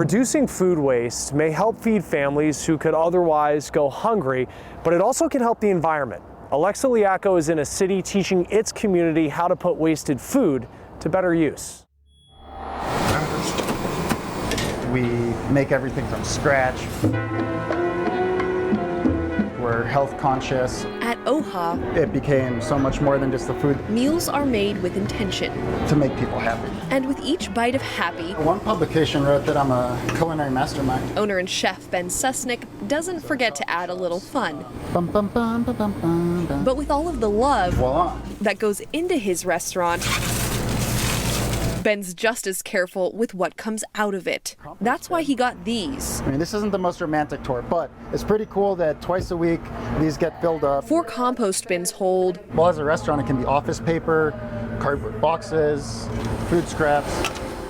Reducing food waste may help feed families who could otherwise go hungry, but it also can help the environment. Alexa Liaco is in a city teaching its community how to put wasted food to better use. We make everything from scratch. We're health conscious. At OHA, It became so much more than just the food meals are made with intention. to make people happy. And with each bite of happy, One publication wrote that I'm a culinary mastermind. owner and chef Ben Susnick doesn't forget to add a little fun. Bum, bum, bum, bum, bum, bum, bum. But with all of the love Voila. that goes into his restaurant, Ben's just as careful with what comes out of it. That's why he got these. I mean, this isn't the most romantic tour, but it's pretty cool that twice a week these get filled up. 4 compost bins hold Well, as a restaurant, it can be office paper, cardboard boxes, food scraps.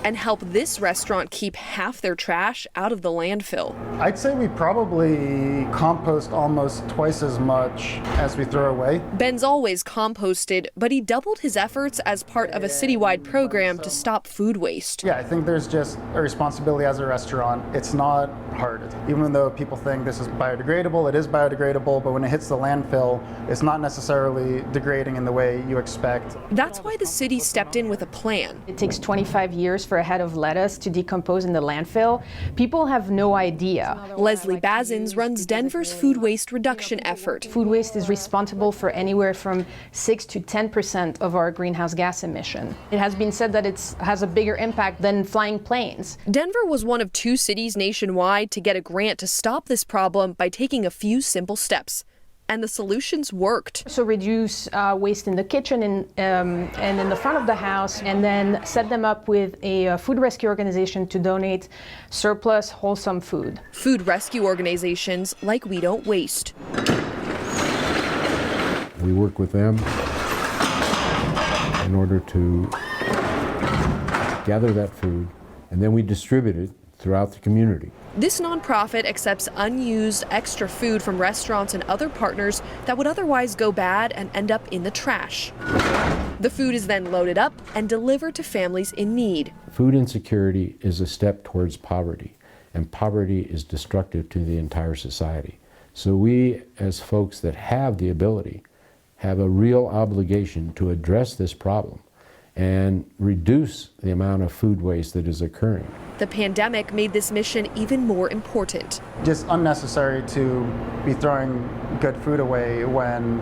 and help this restaurant keep half their trash out of the landfill. I'd say we probably compost almost twice as much as we throw away. Ben's always composted, but he doubled his efforts as part of a citywide program to stop food waste. Yeah, I think there's just a responsibility as a restaurant. It's not hard. Even though people think this is biodegradable, it is biodegradable, but when it hits the landfill, it's not necessarily degrading in the way you expect. That's why the city stepped in with a plan. It takes 25 years for a head of lettuce to decompose in the landfill. People have no idea. Leslie Bazins runs Denver's food waste reduction effort. Food waste is responsible for anywhere from 6 to 10% of our greenhouse gas emission. It has been said that it has a bigger impact than flying planes. Denver was one of 2 cities nationwide to get a grant to stop this problem by taking a few simple steps. And the solutions worked. So reduce waste in the kitchen and in the front of the house, and then set them up with a food rescue organization to donate surplus wholesome food. Food rescue organizations like We Don't Waste. We work with them in order to gather that food, and then we distribute it throughout the community. This nonprofit accepts unused extra food from restaurants and other partners that would otherwise go bad and end up in the trash. The food is then loaded up and delivered to families in need. Food insecurity is a step towards poverty, and poverty is destructive to the entire society. So we, as folks that have the ability, have a real obligation to address this problem and reduce the amount of food waste that is occurring. The pandemic made this mission even more important. Just unnecessary to be throwing good food away when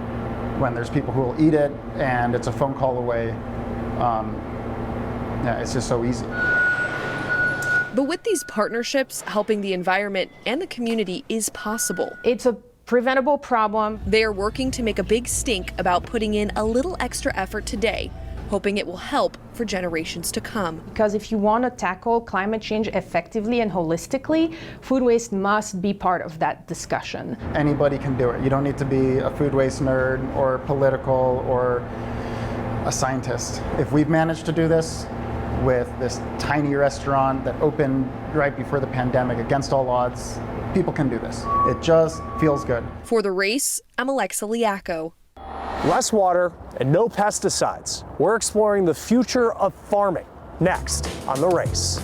there's people who will eat it and it's a phone call away. Yeah, it's just so easy. But with these partnerships, helping the environment and the community is possible. It's a preventable problem. They are working to make a big stink about putting in a little extra effort today, hoping it will help for generations to come. Because if you want to tackle climate change effectively and holistically, food waste must be part of that discussion. Anybody can do it. You don't need to be a food waste nerd or political or a scientist. If we've managed to do this with this tiny restaurant that opened right before the pandemic against all odds, people can do this. It just feels good. For The Race, I'm Alexa Liaco. Less water and no pesticides. We're exploring the future of farming next on The Race.